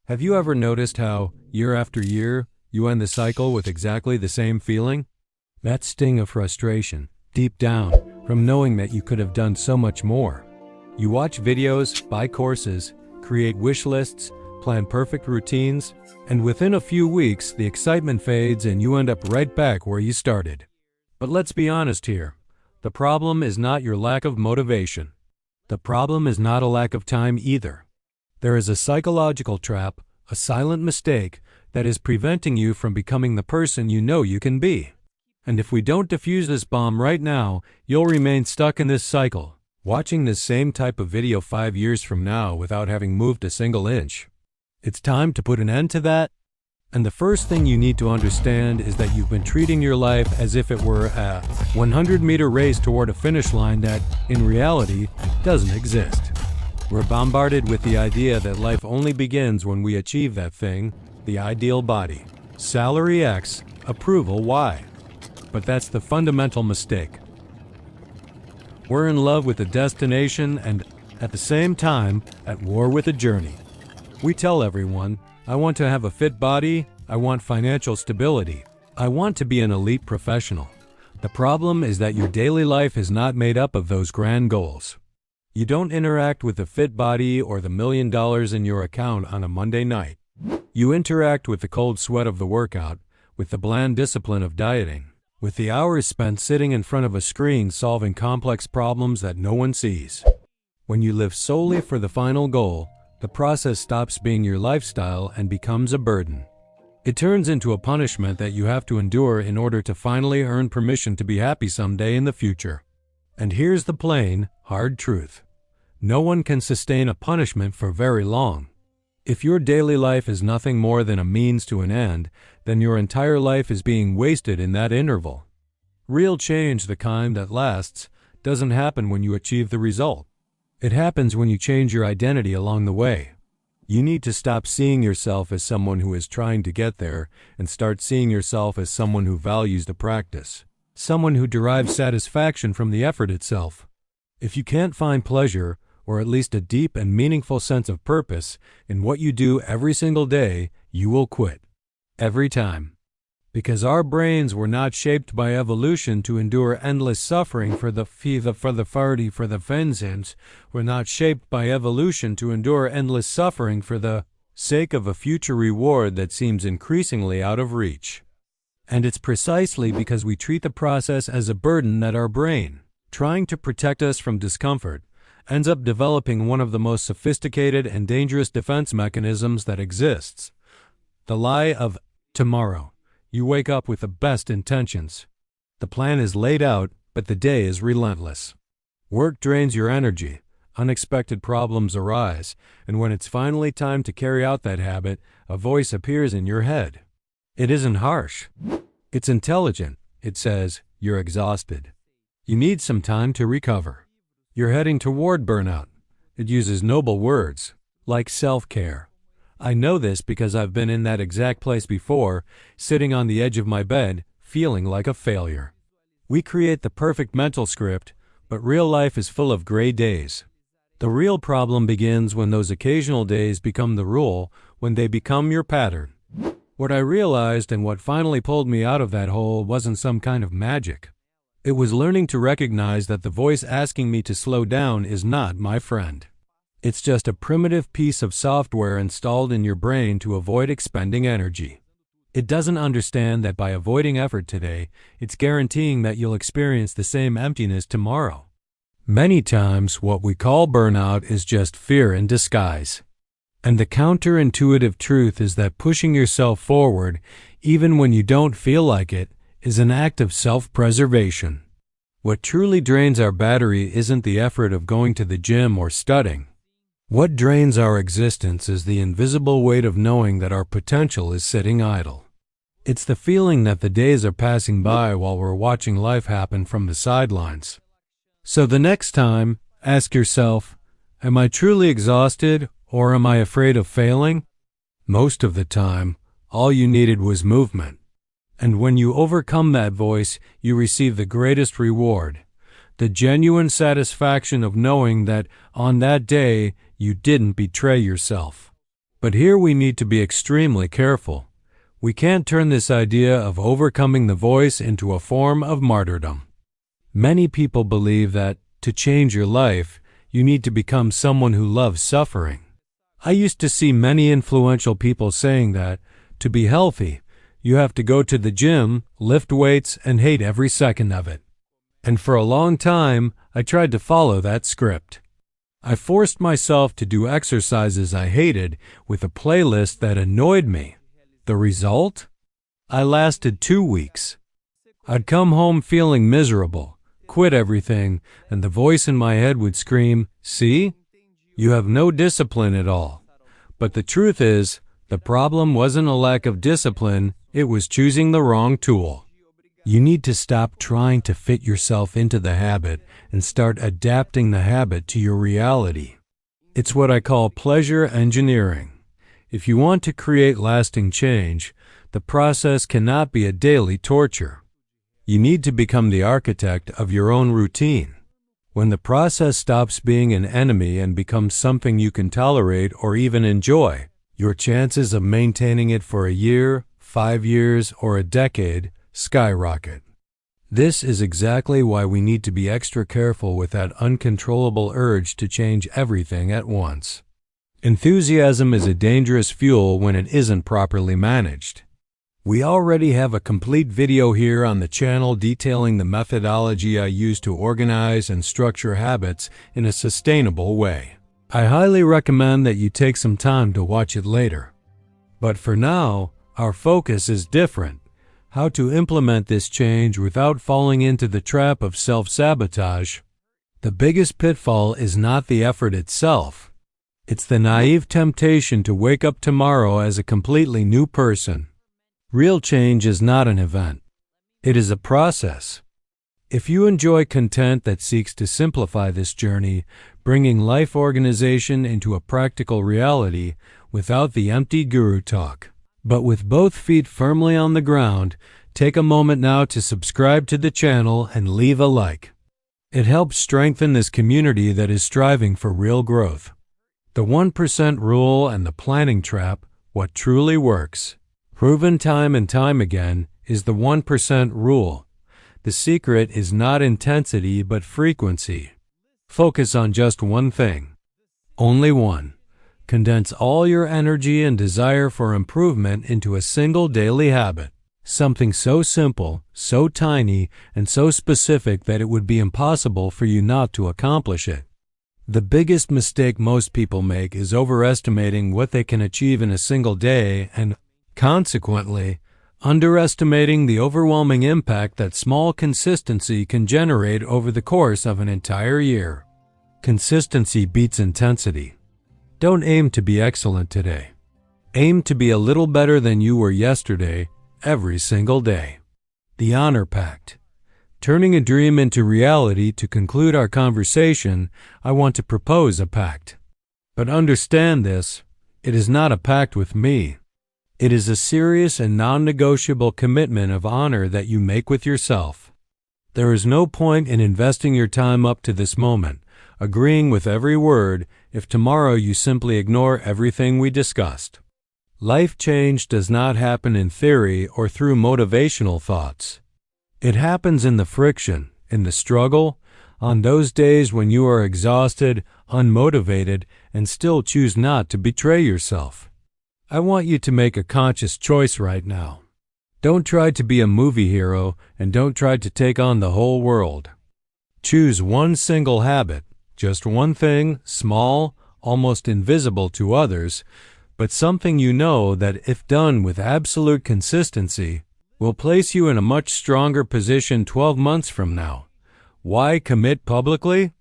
Have you ever noticed how, year after year, you end the cycle with exactly the same feeling? That sting of frustration, deep down, from knowing that you could have done so much more. You watch videos, buy courses, create wish lists, plan perfect routines, and within a few weeks, the excitement fades and you end up right back where you started. But let's be honest here. The problem is not your lack of motivation. The problem is not a lack of time either. There is a psychological trap, a silent mistake, that is preventing you from becoming the person you know you can be. And if we don't defuse this bomb right now, you'll remain stuck in this cycle, watching this same type of video 5 years from now without having moved a single inch. It's time to put an end to that. And the first thing you need to understand is that you've been treating your life as if it were a 100-meter race toward a finish line that, in reality, doesn't exist. We're bombarded with the idea that life only begins when we achieve that thing, the ideal body. Salary X, approval Y. But that's the fundamental mistake. We're in love with the destination and, at the same time, at war with the journey. We tell everyone, I want to have a fit body, I want financial stability, I want to be an elite professional. The problem is that your daily life is not made up of those grand goals. You don't interact with the fit body or the $1 million in your account on a Monday night. You interact with the cold sweat of the workout, with the bland discipline of dieting, with the hours spent sitting in front of a screen solving complex problems that no one sees. When you live solely for the final goal, the process stops being your lifestyle and becomes a burden. It turns into a punishment that you have to endure in order to finally earn permission to be happy someday in the future. And here's the plain, hard truth. No one can sustain a punishment for very long. If your daily life is nothing more than a means to an end, then your entire life is being wasted in that interval. Real change, the kind that lasts, doesn't happen when you achieve the result. It happens when you change your identity along the way. You need to stop seeing yourself as someone who is trying to get there and start seeing yourself as someone who values the practice. Someone who derives satisfaction from the effort itself. If you can't find pleasure, or at least a deep and meaningful sense of purpose, in what you do every single day, you will quit. Every time. Because our brains were not shaped by evolution to endure endless suffering for the vengeance. We're not shaped by evolution to endure endless suffering for the sake of a future reward that seems increasingly out of reach. And it's precisely because we treat the process as a burden that our brain, trying to protect us from discomfort, ends up developing one of the most sophisticated and dangerous defense mechanisms that exists. The lie of tomorrow. You wake up with the best intentions. The plan is laid out, but the day is relentless. Work drains your energy, unexpected problems arise, and when it's finally time to carry out that habit, a voice appears in your head. It isn't harsh. It's intelligent. It says, you're exhausted. You need some time to recover. You're heading toward burnout. It uses noble words, like self-care. I know this because I've been in that exact place before, sitting on the edge of my bed, feeling like a failure. We create the perfect mental script, but real life is full of gray days. The real problem begins when those occasional days become the rule, when they become your pattern. What I realized and what finally pulled me out of that hole wasn't some kind of magic. It was learning to recognize that the voice asking me to slow down is not my friend. It's just a primitive piece of software installed in your brain to avoid expending energy. It doesn't understand that by avoiding effort today, it's guaranteeing that you'll experience the same emptiness tomorrow. Many times, what we call burnout is just fear in disguise. And the counterintuitive truth is that pushing yourself forward, even when you don't feel like it, is an act of self-preservation. What truly drains our battery isn't the effort of going to the gym or studying. What drains our existence is the invisible weight of knowing that our potential is sitting idle. It's the feeling that the days are passing by while we're watching life happen from the sidelines. So the next time, ask yourself, am I truly exhausted? Or am I afraid of failing? Most of the time, all you needed was movement. And when you overcome that voice, you receive the greatest reward, the genuine satisfaction of knowing that on that day you didn't betray yourself. But here we need to be extremely careful. We can't turn this idea of overcoming the voice into a form of martyrdom. Many people believe that to change your life, you need to become someone who loves suffering. I used to see many influential people saying that to be healthy, you have to go to the gym, lift weights, and hate every second of it. And for a long time, I tried to follow that script. I forced myself to do exercises I hated with a playlist that annoyed me. The result? I lasted 2 weeks. I'd come home feeling miserable, quit everything, and the voice in my head would scream, "See? You have no discipline at all." But the truth is, the problem wasn't a lack of discipline, it was choosing the wrong tool. You need to stop trying to fit yourself into the habit and start adapting the habit to your reality. It's what I call pleasure engineering. If you want to create lasting change, the process cannot be a daily torture. You need to become the architect of your own routine. When the process stops being an enemy and becomes something you can tolerate or even enjoy, your chances of maintaining it for a year, 5 years, or a decade skyrocket. This is exactly why we need to be extra careful with that uncontrollable urge to change everything at once. Enthusiasm is a dangerous fuel when it isn't properly managed. We already have a complete video here on the channel detailing the methodology I use to organize and structure habits in a sustainable way. I highly recommend that you take some time to watch it later. But for now, our focus is different: how to implement this change without falling into the trap of self-sabotage. The biggest pitfall is not the effort itself. It's the naive temptation to wake up tomorrow as a completely new person. Real change is not an event. It is a process. If you enjoy content that seeks to simplify this journey, bringing life organization into a practical reality without the empty guru talk, but with both feet firmly on the ground, take a moment now to subscribe to the channel and leave a like. It helps strengthen this community that is striving for real growth. The 1% rule and the planning trap, what truly works, proven time and time again, is the 1% rule. The secret is not intensity but frequency. Focus on just one thing. Only one. Condense all your energy and desire for improvement into a single daily habit. Something so simple, so tiny, and so specific that it would be impossible for you not to accomplish it. The biggest mistake most people make is overestimating what they can achieve in a single day and, consequently, underestimating the overwhelming impact that small consistency can generate over the course of an entire year. Consistency beats intensity. Don't aim to be excellent today. Aim to be a little better than you were yesterday, every single day. The Honor Pact. Turning a dream into reality, to conclude our conversation, I want to propose a pact. But understand this, it is not a pact with me. It is a serious and non-negotiable commitment of honor that you make with yourself. There is no point in investing your time up to this moment, agreeing with every word, if tomorrow you simply ignore everything we discussed. Life change does not happen in theory or through motivational thoughts. It happens in the friction, in the struggle, on those days when you are exhausted, unmotivated, and still choose not to betray yourself. I want you to make a conscious choice right now. Don't try to be a movie hero, and don't try to take on the whole world. Choose one single habit, just one thing, small, almost invisible to others, but something you know that, if done with absolute consistency, will place you in a much stronger position 12 months from now. Why commit publicly?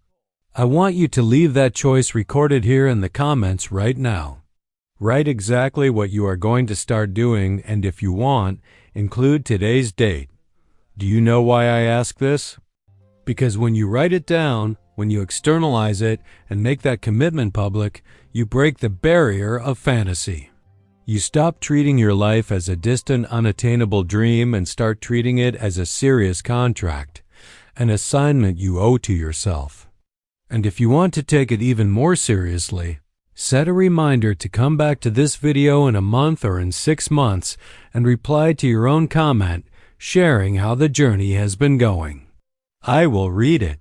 I want you to leave that choice recorded here in the comments right now. Write exactly what you are going to start doing, and if you want, include today's date. Do you know why I ask this? Because when you write it down, when you externalize it and make that commitment public, you break the barrier of fantasy. You stop treating your life as a distant, unattainable dream and start treating it as a serious contract, an assignment you owe to yourself. And if you want to take it even more seriously, Set a reminder to come back to this video in a month or in 6 months and reply to your own comment, sharing how the journey has been going. I will read it.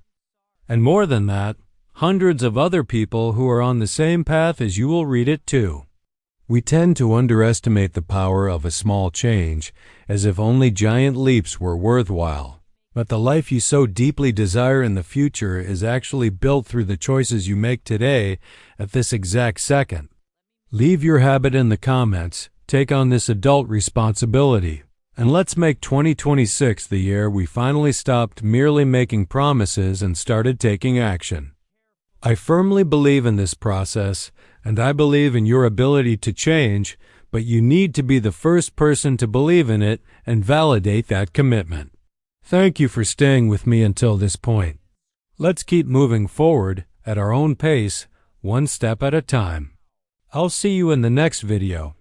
And more than that, hundreds of other people who are on the same path as you will read it too. We tend to underestimate the power of a small change, as if only giant leaps were worthwhile. But the life you so deeply desire in the future is actually built through the choices you make today at this exact second. Leave your habit in the comments, take on this adult responsibility, and let's make 2026 the year we finally stopped merely making promises and started taking action. I firmly believe in this process, and I believe in your ability to change, but you need to be the first person to believe in it and validate that commitment. Thank you for staying with me until this point. Let's keep moving forward at our own pace, one step at a time. I'll see you in the next video.